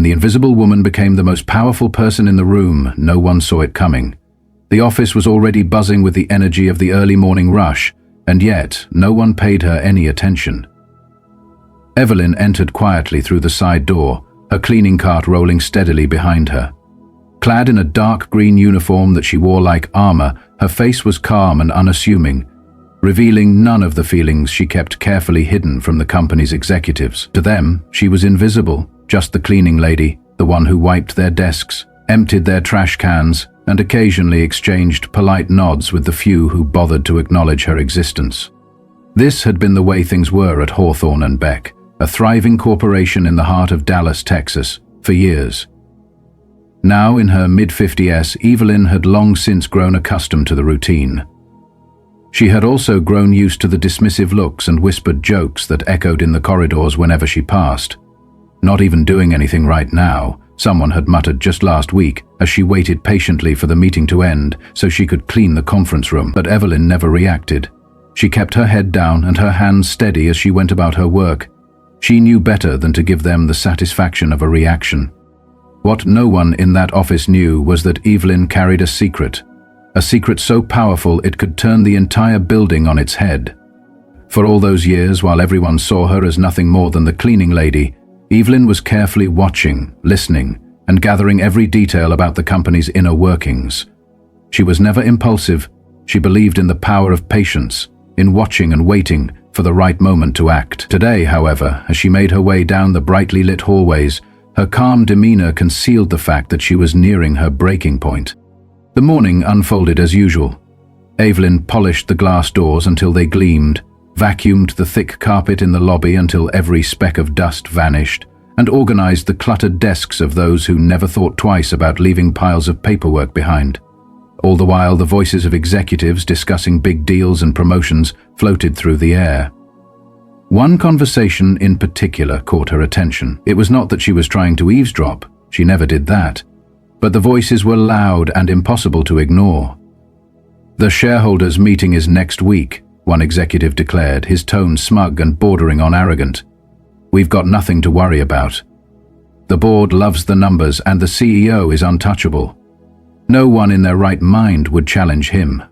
When the invisible woman became the most powerful person in the room, no one saw it coming. The office was already buzzing with the energy of the early morning rush, and yet no one paid her any attention. Evelyn entered quietly through the side door, her cleaning cart rolling steadily behind her. Clad in a dark green uniform that she wore like armor, her face was calm and unassuming, revealing none of the feelings she kept carefully hidden from the company's executives. To them, she was invisible, just the cleaning lady, the one who wiped their desks, emptied their trash cans, and occasionally exchanged polite nods with the few who bothered to acknowledge her existence. This had been the way things were at Hawthorne and Beck, a thriving corporation in the heart of Dallas, Texas, for years. Now, in her mid-50s, Evelyn had long since grown accustomed to the routine. She had also grown used to the dismissive looks and whispered jokes that echoed in the corridors whenever she passed. "Not even doing anything right now," someone had muttered just last week as she waited patiently for the meeting to end so she could clean the conference room. But Evelyn never reacted. She kept her head down and her hands steady as she went about her work. She knew better than to give them the satisfaction of a reaction. What no one in that office knew was that Evelyn carried a secret so powerful it could turn the entire building on its head. For all those years, while everyone saw her as nothing more than the cleaning lady, Evelyn was carefully watching, listening, and gathering every detail about the company's inner workings. She was never impulsive. She believed in the power of patience, in watching and waiting for the right moment to act. Today, however, as she made her way down the brightly lit hallways, her calm demeanor concealed the fact that she was nearing her breaking point. The morning unfolded as usual. Evelyn polished the glass doors until they gleamed, vacuumed the thick carpet in the lobby until every speck of dust vanished, and organized the cluttered desks of those who never thought twice about leaving piles of paperwork behind. All the while, the voices of executives discussing big deals and promotions floated through the air. One conversation in particular caught her attention. It was not that she was trying to eavesdrop, she never did that, but the voices were loud and impossible to ignore. "The shareholders' meeting is next week," one executive declared, his tone smug and bordering on arrogant. "We've got nothing to worry about. The board loves the numbers and the CEO is untouchable. No one in their right mind would challenge him."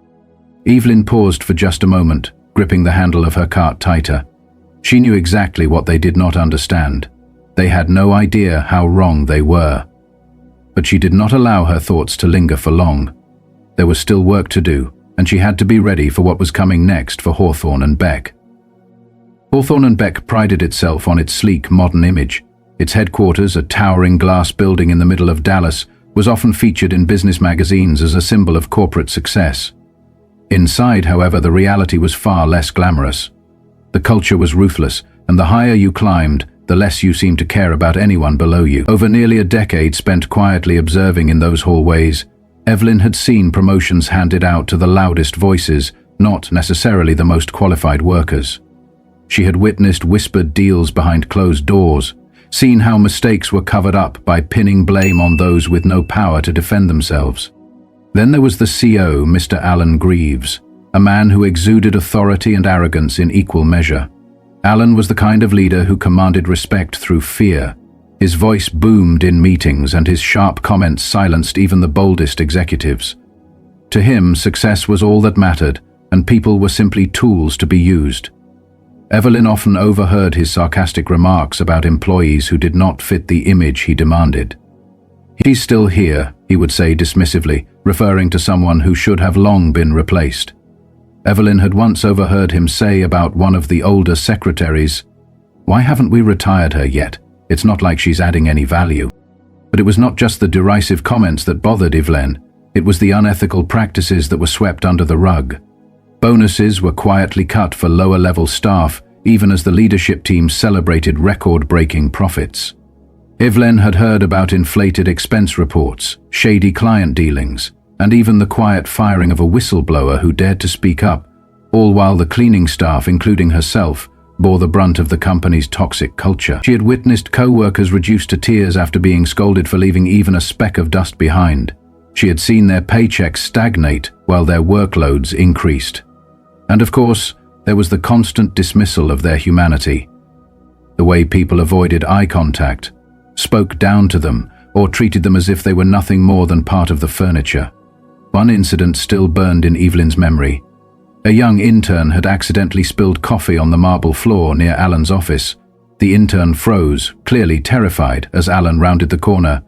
Evelyn paused for just a moment, gripping the handle of her cart tighter. She knew exactly what they did not understand. They had no idea how wrong they were. But she did not allow her thoughts to linger for long. There was still work to do, and she had to be ready for what was coming next for Hawthorne and Beck. Hawthorne and Beck prided itself on its sleek, modern image. Its headquarters, a towering glass building in the middle of Dallas, was often featured in business magazines as a symbol of corporate success. Inside, however, the reality was far less glamorous. The culture was ruthless, and the higher you climbed, the less you seemed to care about anyone below you. Over nearly a decade spent quietly observing in those hallways, Evelyn had seen promotions handed out to the loudest voices, not necessarily the most qualified workers. She had witnessed whispered deals behind closed doors, seen how mistakes were covered up by pinning blame on those with no power to defend themselves. Then there was the CEO, Mr. Greaves, a man who exuded authority and arrogance in equal measure. Alan was the kind of leader who commanded respect through fear. His voice boomed in meetings and his sharp comments silenced even the boldest executives. To him, success was all that mattered, and people were simply tools to be used. Evelyn often overheard his sarcastic remarks about employees who did not fit the image he demanded. "He's still here," he would say dismissively, referring to someone who should have long been replaced. Evelyn had once overheard him say about one of the older secretaries, "Why haven't we retired her yet? It's not like she's adding any value." But it was not just the derisive comments that bothered Evelyn, it was the unethical practices that were swept under the rug. Bonuses were quietly cut for lower-level staff, even as the leadership team celebrated record-breaking profits. Evelyn had heard about inflated expense reports, shady client dealings, and even the quiet firing of a whistleblower who dared to speak up, all while the cleaning staff, including herself, bore the brunt of the company's toxic culture. She had witnessed co-workers reduced to tears after being scolded for leaving even a speck of dust behind. She had seen their paychecks stagnate while their workloads increased. And of course, there was the constant dismissal of their humanity. The way people avoided eye contact, spoke down to them, or treated them as if they were nothing more than part of the furniture. One incident still burned in Evelyn's memory. A young intern had accidentally spilled coffee on the marble floor near Alan's office. The intern froze, clearly terrified, as Alan rounded the corner.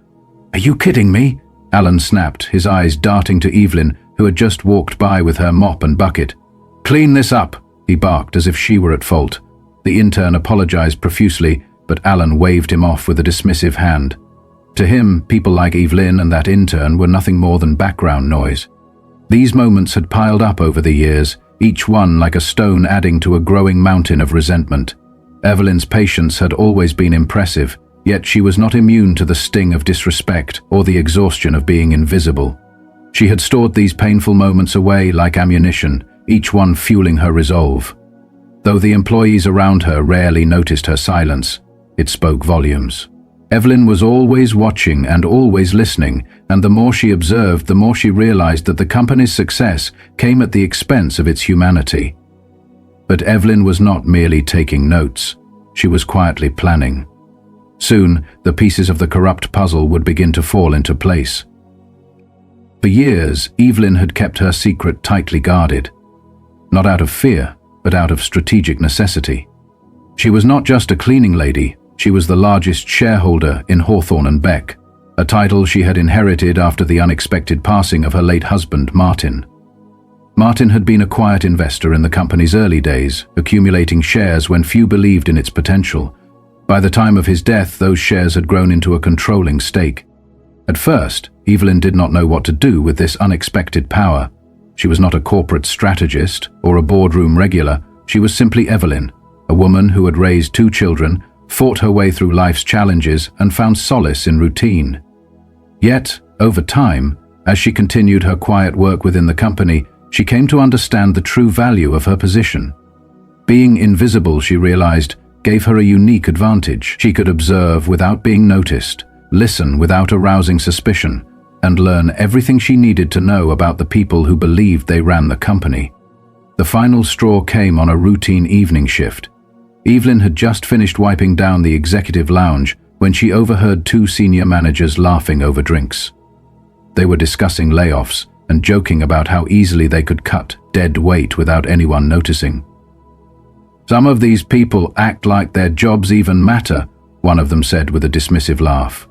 "Are you kidding me?" Alan snapped, his eyes darting to Evelyn, who had just walked by with her mop and bucket. "Clean this up," he barked, as if she were at fault. The intern apologized profusely, but Alan waved him off with a dismissive hand. To him, people like Evelyn and that intern were nothing more than background noise. These moments had piled up over the years, each one like a stone adding to a growing mountain of resentment. Evelyn's patience had always been impressive, yet she was not immune to the sting of disrespect or the exhaustion of being invisible. She had stored these painful moments away like ammunition, each one fueling her resolve. Though the employees around her rarely noticed her silence, it spoke volumes. Evelyn was always watching and always listening, and the more she observed, the more she realized that the company's success came at the expense of its humanity. But Evelyn was not merely taking notes, she was quietly planning. Soon, the pieces of the corrupt puzzle would begin to fall into place. For years, Evelyn had kept her secret tightly guarded. Not out of fear, but out of strategic necessity. She was not just a cleaning lady, she was the largest shareholder in Hawthorne and Beck, a title she had inherited after the unexpected passing of her late husband, Martin. Martin had been a quiet investor in the company's early days, accumulating shares when few believed in its potential. By the time of his death, those shares had grown into a controlling stake. At first, Evelyn did not know what to do with this unexpected power. She was not a corporate strategist or a boardroom regular, she was simply Evelyn, a woman who had raised 2 children, fought her way through life's challenges, and found solace in routine. Yet, over time, as she continued her quiet work within the company, she came to understand the true value of her position. Being invisible, she realized, gave her a unique advantage. She could observe without being noticed, listen without arousing suspicion, and learn everything she needed to know about the people who believed they ran the company. The final straw came on a routine evening shift. Evelyn had just finished wiping down the executive lounge when she overheard 2 senior managers laughing over drinks. They were discussing layoffs and joking about how easily they could cut dead weight without anyone noticing. "Some of these people act like their jobs even matter," one of them said with a dismissive laugh.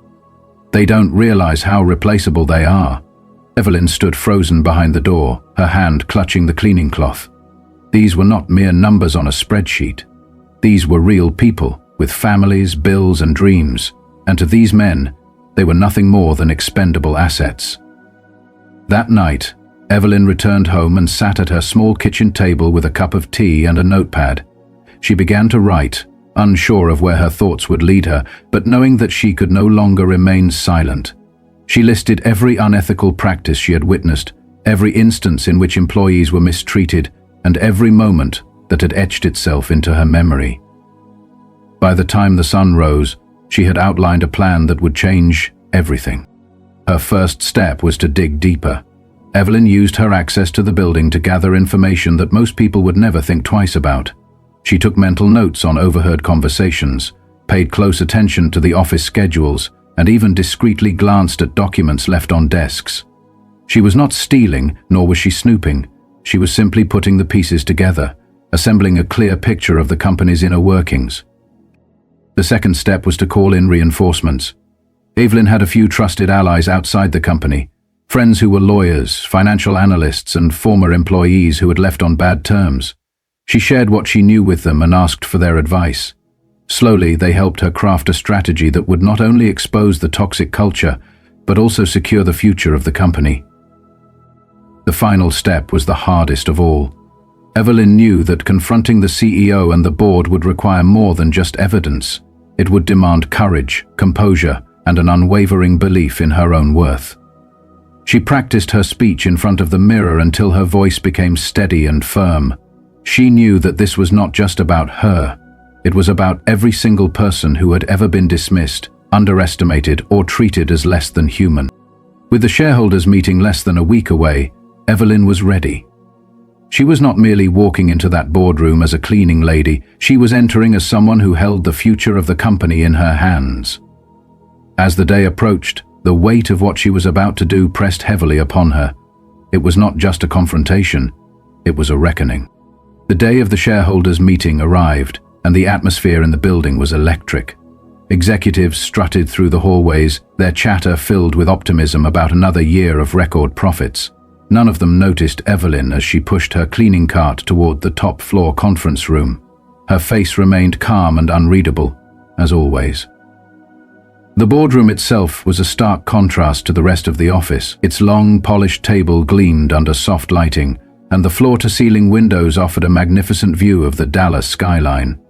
"They don't realize how replaceable they are." Evelyn stood frozen behind the door, her hand clutching the cleaning cloth. These were not mere numbers on a spreadsheet. These were real people, with families, bills, and dreams, and to these men, they were nothing more than expendable assets. That night, Evelyn returned home and sat at her small kitchen table with a cup of tea and a notepad. She began to write, unsure of where her thoughts would lead her, but knowing that she could no longer remain silent. She listed every unethical practice she had witnessed, every instance in which employees were mistreated, and every moment that had etched itself into her memory. By the time the sun rose, she had outlined a plan that would change everything. Her first step was to dig deeper. Evelyn used her access to the building to gather information that most people would never think twice about. She took mental notes on overheard conversations, paid close attention to the office schedules, and even discreetly glanced at documents left on desks. She was not stealing, nor was she snooping. She was simply putting the pieces together, assembling a clear picture of the company's inner workings. The second step was to call in reinforcements. Evelyn had a few trusted allies outside the company, friends who were lawyers, financial analysts, and former employees who had left on bad terms. She shared what she knew with them and asked for their advice. Slowly, they helped her craft a strategy that would not only expose the toxic culture, but also secure the future of the company. The final step was the hardest of all. Evelyn knew that confronting the CEO and the board would require more than just evidence. It would demand courage, composure, and an unwavering belief in her own worth. She practiced her speech in front of the mirror until her voice became steady and firm. She knew that this was not just about her. It was about every single person who had ever been dismissed, underestimated, or treated as less than human. With the shareholders meeting less than a week away, Evelyn was ready. She was not merely walking into that boardroom as a cleaning lady, she was entering as someone who held the future of the company in her hands. As the day approached, the weight of what she was about to do pressed heavily upon her. It was not just a confrontation, it was a reckoning. The day of the shareholders' meeting arrived, and the atmosphere in the building was electric. Executives strutted through the hallways, their chatter filled with optimism about another year of record profits. None of them noticed Evelyn as she pushed her cleaning cart toward the top-floor conference room. Her face remained calm and unreadable, as always. The boardroom itself was a stark contrast to the rest of the office. Its long, polished table gleamed under soft lighting, and the floor-to-ceiling windows offered a magnificent view of the Dallas skyline.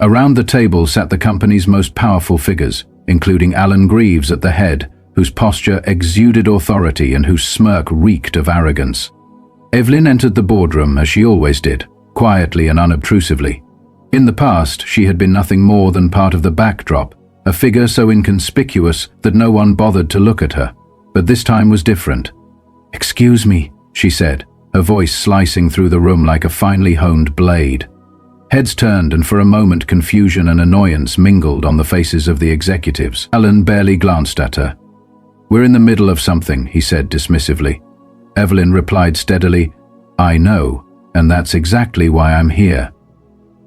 Around the table sat the company's most powerful figures, including Greaves at the head, whose posture exuded authority and whose smirk reeked of arrogance. Evelyn entered the boardroom as she always did, quietly and unobtrusively. In the past, she had been nothing more than part of the backdrop, a figure so inconspicuous that no one bothered to look at her. But this time was different. "Excuse me," she said, her voice slicing through the room like a finely honed blade. Heads turned, and for a moment confusion and annoyance mingled on the faces of the executives. Alan barely glanced at her. "We're in the middle of something," he said dismissively. Evelyn replied steadily, "I know, and that's exactly why I'm here."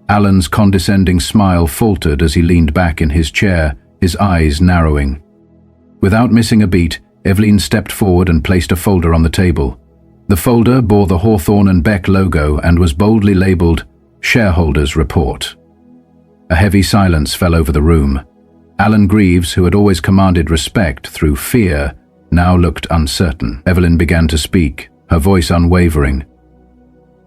Alan's condescending smile faltered as he leaned back in his chair, his eyes narrowing. Without missing a beat, Evelyn stepped forward and placed a folder on the table. The folder bore the Hawthorne and Beck logo and was boldly labeled Shareholder's Report. A heavy silence fell over the room. Greaves, who had always commanded respect through fear, now looked uncertain. Evelyn began to speak, her voice unwavering.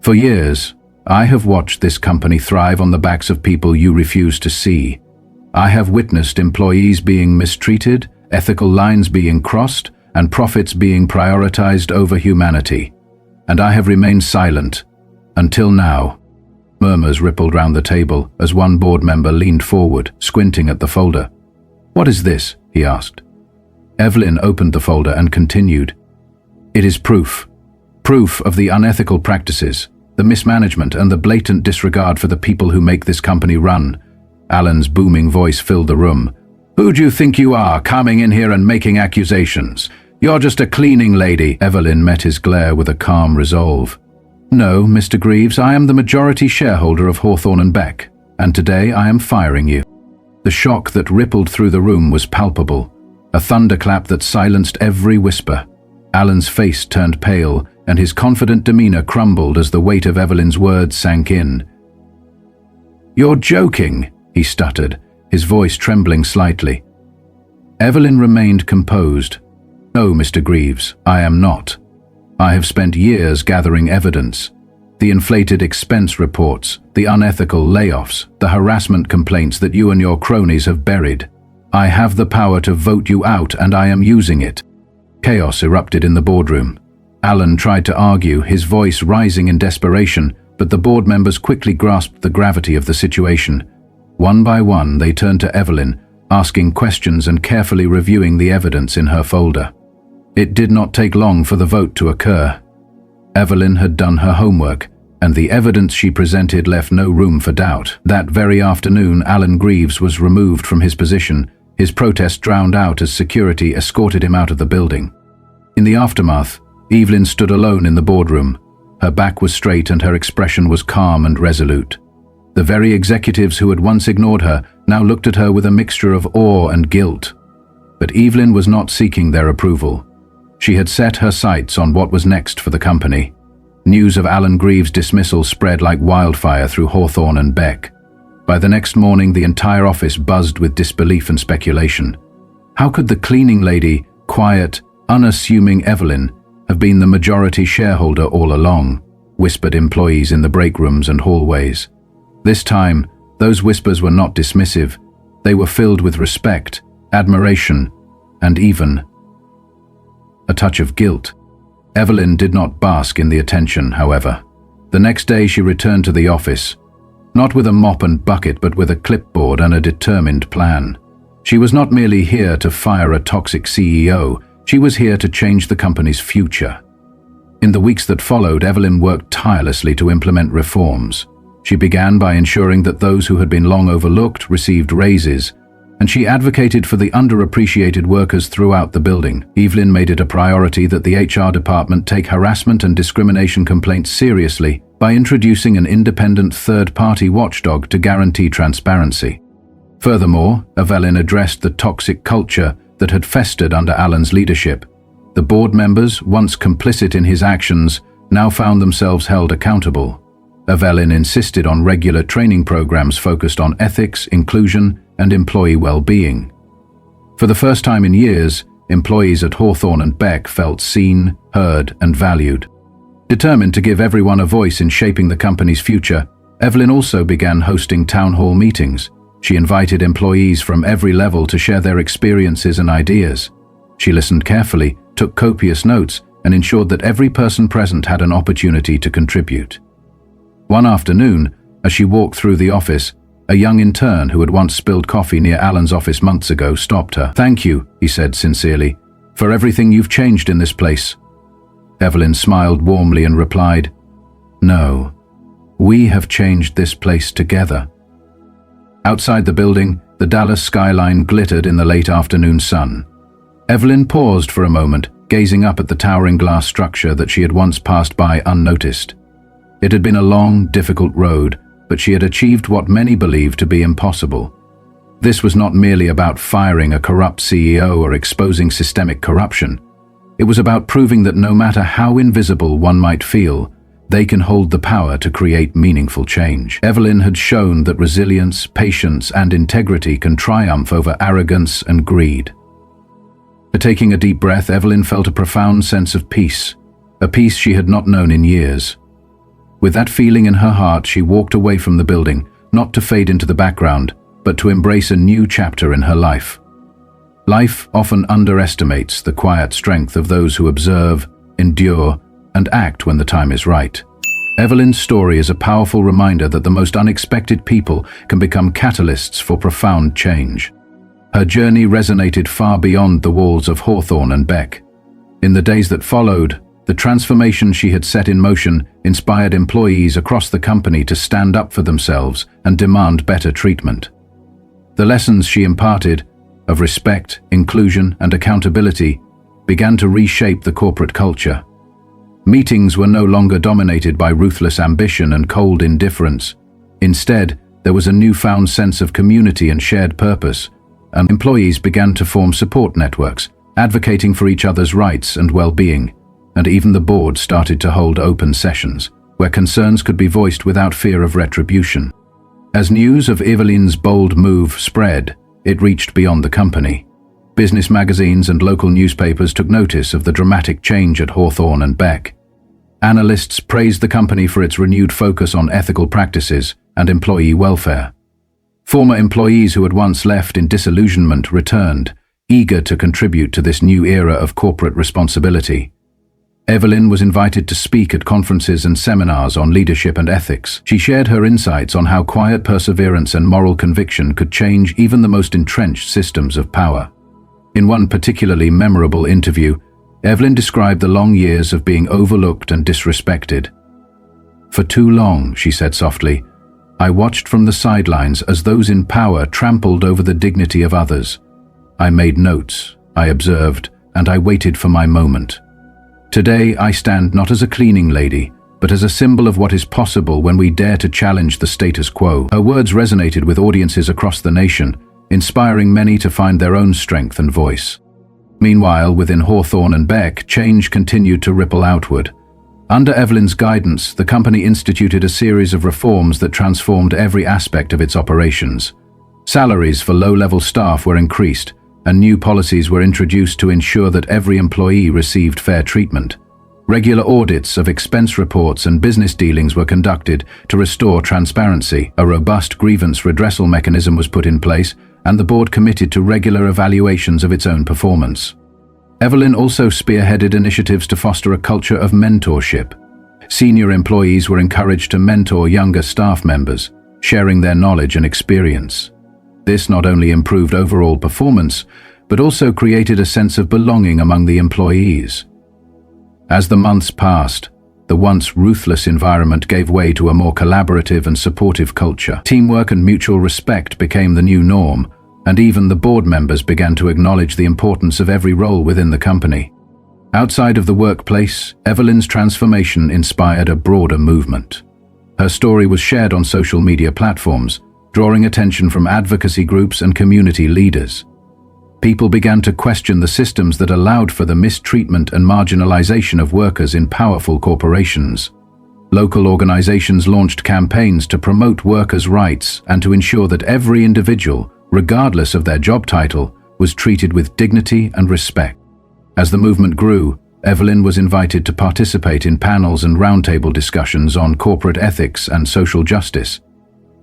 "For years, I have watched this company thrive on the backs of people you refuse to see. I have witnessed employees being mistreated, ethical lines being crossed, and profits being prioritized over humanity. And I have remained silent, until now." Murmurs rippled round the table as one board member leaned forward, squinting at the folder. "What is this?" he asked. Evelyn opened the folder and continued. "It is proof. Proof of the unethical practices, the mismanagement and the blatant disregard for the people who make this company run." Alan's booming voice filled the room. "Who do you think you are, coming in here and making accusations? You're just a cleaning lady." Evelyn met his glare with a calm resolve. "No, Mr. Greaves, I am the majority shareholder of Hawthorne and Beck, and today I am firing you." The shock that rippled through the room was palpable, a thunderclap that silenced every whisper. Alan's face turned pale, and his confident demeanor crumbled as the weight of Evelyn's words sank in. "You're joking," he stuttered, his voice trembling slightly. Evelyn remained composed. "No, Mr. Greaves, I am not. I have spent years gathering evidence. The inflated expense reports, the unethical layoffs, the harassment complaints that you and your cronies have buried. I have the power to vote you out, and I am using it." Chaos erupted in the boardroom. Alan tried to argue, his voice rising in desperation, but the board members quickly grasped the gravity of the situation. One by one, they turned to Evelyn, asking questions and carefully reviewing the evidence in her folder. It did not take long for the vote to occur. Evelyn had done her homework, and the evidence she presented left no room for doubt. That very afternoon, Greaves was removed from his position, his protest drowned out as security escorted him out of the building. In the aftermath, Evelyn stood alone in the boardroom. Her back was straight and her expression was calm and resolute. The very executives who had once ignored her now looked at her with a mixture of awe and guilt. But Evelyn was not seeking their approval. She had set her sights on what was next for the company. News of Greaves' dismissal spread like wildfire through Hawthorne and Beck. By the next morning, the entire office buzzed with disbelief and speculation. How could the cleaning lady, quiet, unassuming Evelyn, have been the majority shareholder all along? Whispered employees in the break rooms and hallways. This time, those whispers were not dismissive. They were filled with respect, admiration, and even a touch of guilt. Evelyn did not bask in the attention, however. The next day she returned to the office, not with a mop and bucket but with a clipboard and a determined plan. She was not merely here to fire a toxic CEO, she was here to change the company's future. In the weeks that followed, Evelyn worked tirelessly to implement reforms. She began by ensuring that those who had been long overlooked received raises, and she advocated for the underappreciated workers throughout the building. Evelyn made it a priority that the HR department take harassment and discrimination complaints seriously by introducing an independent third-party watchdog to guarantee transparency. Furthermore, Evelyn addressed the toxic culture that had festered under Alan's leadership. The board members, once complicit in his actions, now found themselves held accountable. Evelyn insisted on regular training programs focused on ethics, inclusion, and employee well-being. For the first time in years, employees at Hawthorne and Beck felt seen, heard, and valued. Determined to give everyone a voice in shaping the company's future, Evelyn also began hosting town hall meetings. She invited employees from every level to share their experiences and ideas. She listened carefully, took copious notes, and ensured that every person present had an opportunity to contribute. One afternoon, as she walked through the office, a young intern who had once spilled coffee near Alan's office months ago stopped her. "Thank you," he said sincerely, "for everything you've changed in this place." Evelyn smiled warmly and replied, "No, we have changed this place together." Outside the building, the Dallas skyline glittered in the late afternoon sun. Evelyn paused for a moment, gazing up at the towering glass structure that she had once passed by unnoticed. It had been a long, difficult road, but she had achieved what many believed to be impossible. This was not merely about firing a corrupt CEO or exposing systemic corruption. It was about proving that no matter how invisible one might feel, they can hold the power to create meaningful change. Evelyn had shown that resilience, patience, and integrity can triumph over arrogance and greed. Taking a deep breath, Evelyn felt a profound sense of peace, a peace she had not known in years. With that feeling in her heart, she walked away from the building, not to fade into the background, but to embrace a new chapter in her life. Life often underestimates the quiet strength of those who observe, endure, and act when the time is right. Evelyn's story is a powerful reminder that the most unexpected people can become catalysts for profound change. Her journey resonated far beyond the walls of Hawthorne and Beck. In the days that followed, the transformation she had set in motion inspired employees across the company to stand up for themselves and demand better treatment. The lessons she imparted, of respect, inclusion, and accountability, began to reshape the corporate culture. Meetings were no longer dominated by ruthless ambition and cold indifference. Instead, there was a newfound sense of community and shared purpose, and employees began to form support networks, advocating for each other's rights and well-being, and even the board started to hold open sessions, where concerns could be voiced without fear of retribution. As news of Evelyn's bold move spread, it reached beyond the company. Business magazines and local newspapers took notice of the dramatic change at Hawthorne and Beck. Analysts praised the company for its renewed focus on ethical practices and employee welfare. Former employees who had once left in disillusionment returned, eager to contribute to this new era of corporate responsibility. Evelyn was invited to speak at conferences and seminars on leadership and ethics. She shared her insights on how quiet perseverance and moral conviction could change even the most entrenched systems of power. In one particularly memorable interview, Evelyn described the long years of being overlooked and disrespected. "For too long," she said softly, "I watched from the sidelines as those in power trampled over the dignity of others. I made notes, I observed, and I waited for my moment. Today I stand not as a cleaning lady, but as a symbol of what is possible when we dare to challenge the status quo." Her words resonated with audiences across the nation, inspiring many to find their own strength and voice. Meanwhile, within Hawthorne and Beck, change continued to ripple outward. Under Evelyn's guidance, the company instituted a series of reforms that transformed every aspect of its operations. Salaries for low-level staff were increased, and new policies were introduced to ensure that every employee received fair treatment. Regular audits of expense reports and business dealings were conducted to restore transparency. A robust grievance redressal mechanism was put in place, and the board committed to regular evaluations of its own performance. Evelyn also spearheaded initiatives to foster a culture of mentorship. Senior employees were encouraged to mentor younger staff members, sharing their knowledge and experience. This not only improved overall performance, but also created a sense of belonging among the employees. As the months passed, the once ruthless environment gave way to a more collaborative and supportive culture. Teamwork and mutual respect became the new norm, and even the board members began to acknowledge the importance of every role within the company. Outside of the workplace, Evelyn's transformation inspired a broader movement. Her story was shared on social media platforms, drawing attention from advocacy groups and community leaders. People began to question the systems that allowed for the mistreatment and marginalization of workers in powerful corporations. Local organizations launched campaigns to promote workers' rights and to ensure that every individual, regardless of their job title, was treated with dignity and respect. As the movement grew, Evelyn was invited to participate in panels and roundtable discussions on corporate ethics and social justice.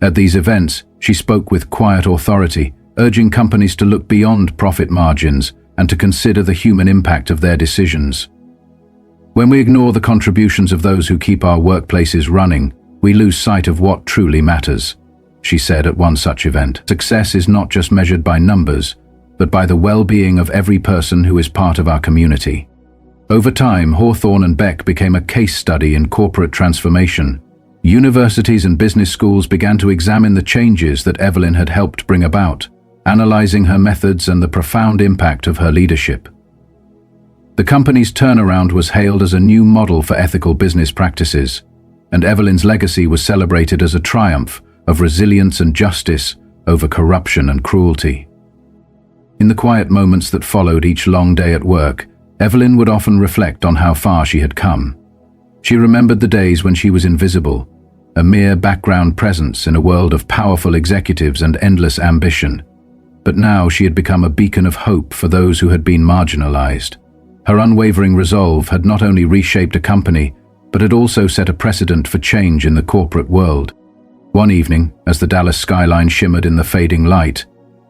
At these events, she spoke with quiet authority, urging companies to look beyond profit margins and to consider the human impact of their decisions. When we ignore the contributions of those who keep our workplaces running, we lose sight of what truly matters, she said at one such event. Success is not just measured by numbers, but by the well-being of every person who is part of our community. Over time, Hawthorne and Beck became a case study in corporate transformation. Universities and business schools began to examine the changes that Evelyn had helped bring about, analyzing her methods and the profound impact of her leadership. The company's turnaround was hailed as a new model for ethical business practices, and Evelyn's legacy was celebrated as a triumph of resilience and justice over corruption and cruelty. In the quiet moments that followed each long day at work, Evelyn would often reflect on how far she had come. She remembered the days when she was invisible, a mere background presence in a world of powerful executives and endless ambition. But now she had become a beacon of hope for those who had been marginalized. Her unwavering resolve had not only reshaped a company, but had also set a precedent for change in the corporate world. One evening, as the Dallas skyline shimmered in the fading light,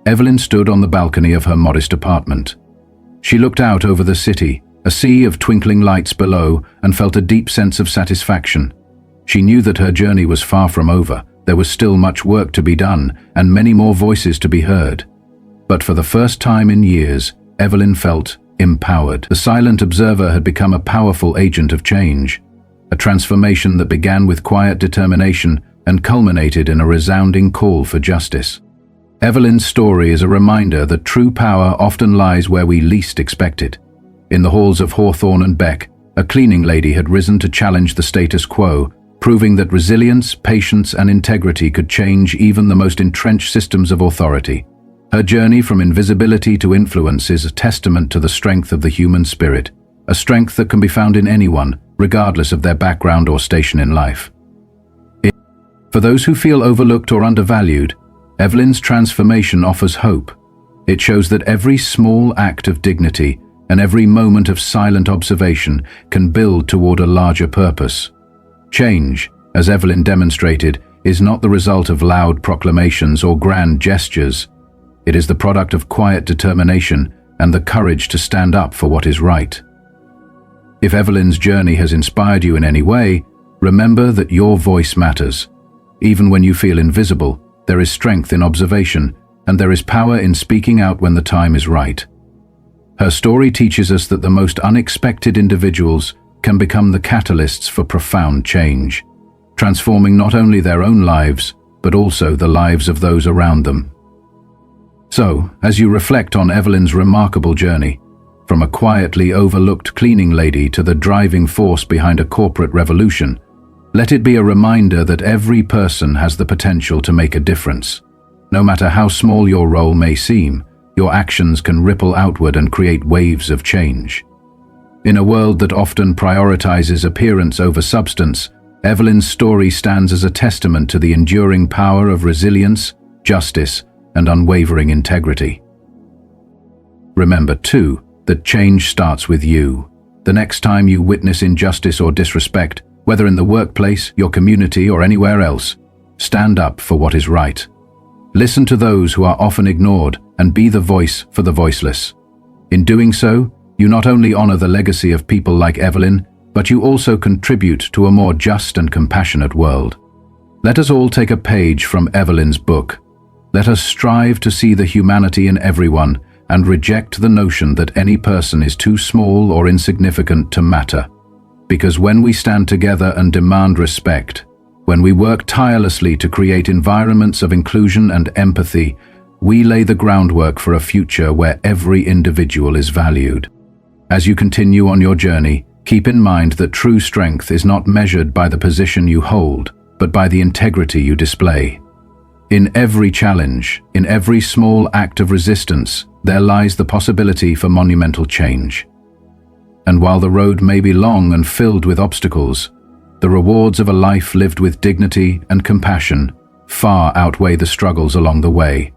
Evelyn stood on the balcony of her modest apartment. She looked out over the city, a sea of twinkling lights below, and felt a deep sense of satisfaction. She knew that her journey was far from over. There was still much work to be done, and many more voices to be heard. But for the first time in years, Evelyn felt empowered. The silent observer had become a powerful agent of change, a transformation that began with quiet determination and culminated in a resounding call for justice. Evelyn's story is a reminder that true power often lies where we least expect it. In the halls of Hawthorne and Beck, a cleaning lady had risen to challenge the status quo, proving that resilience, patience, and integrity could change even the most entrenched systems of authority. Her journey from invisibility to influence is a testament to the strength of the human spirit, a strength that can be found in anyone, regardless of their background or station in life. For those who feel overlooked or undervalued, Evelyn's transformation offers hope. It shows that every small act of dignity and every moment of silent observation can build toward a larger purpose. Change, as Evelyn demonstrated, is not the result of loud proclamations or grand gestures. It is the product of quiet determination and the courage to stand up for what is right. If Evelyn's journey has inspired you in any way, remember that your voice matters. Even when you feel invisible, there is strength in observation, and there is power in speaking out when the time is right. Her story teaches us that the most unexpected individuals can become the catalysts for profound change, transforming not only their own lives, but also the lives of those around them. So, as you reflect on Evelyn's remarkable journey, from a quietly overlooked cleaning lady to the driving force behind a corporate revolution, let it be a reminder that every person has the potential to make a difference. No matter how small your role may seem, your actions can ripple outward and create waves of change. In a world that often prioritizes appearance over substance, Evelyn's story stands as a testament to the enduring power of resilience, justice, and unwavering integrity. Remember, too, that change starts with you. The next time you witness injustice or disrespect, whether in the workplace, your community, or anywhere else, stand up for what is right. Listen to those who are often ignored and be the voice for the voiceless. In doing so, you not only honor the legacy of people like Evelyn, but you also contribute to a more just and compassionate world. Let us all take a page from Evelyn's book. Let us strive to see the humanity in everyone and reject the notion that any person is too small or insignificant to matter. Because when we stand together and demand respect, when we work tirelessly to create environments of inclusion and empathy, we lay the groundwork for a future where every individual is valued. As you continue on your journey, keep in mind that true strength is not measured by the position you hold, but by the integrity you display. In every challenge, in every small act of resistance, there lies the possibility for monumental change. And while the road may be long and filled with obstacles, the rewards of a life lived with dignity and compassion far outweigh the struggles along the way.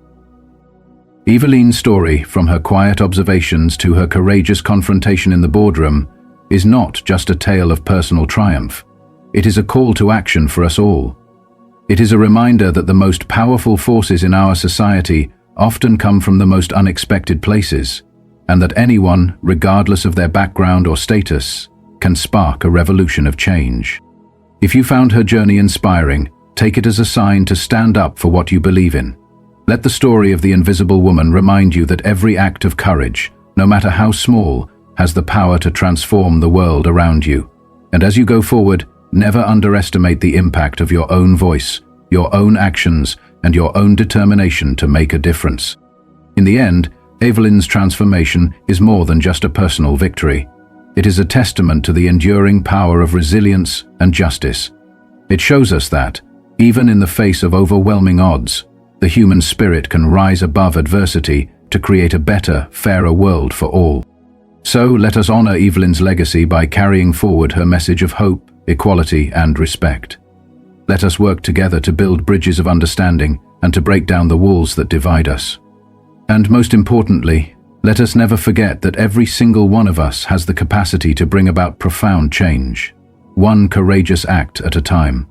Evelyn's story, from her quiet observations to her courageous confrontation in the boardroom, is not just a tale of personal triumph. It is a call to action for us all. It is a reminder that the most powerful forces in our society often come from the most unexpected places, and that anyone, regardless of their background or status, can spark a revolution of change. If you found her journey inspiring, take it as a sign to stand up for what you believe in. Let the story of the invisible woman remind you that every act of courage, no matter how small, has the power to transform the world around you. And as you go forward, never underestimate the impact of your own voice, your own actions, and your own determination to make a difference. In the end, Evelyn's transformation is more than just a personal victory. It is a testament to the enduring power of resilience and justice. It shows us that, even in the face of overwhelming odds, the human spirit can rise above adversity to create a better, fairer world for all. So let us honor Evelyn's legacy by carrying forward her message of hope, equality, and respect. Let us work together to build bridges of understanding and to break down the walls that divide us. And most importantly, let us never forget that every single one of us has the capacity to bring about profound change, one courageous act at a time.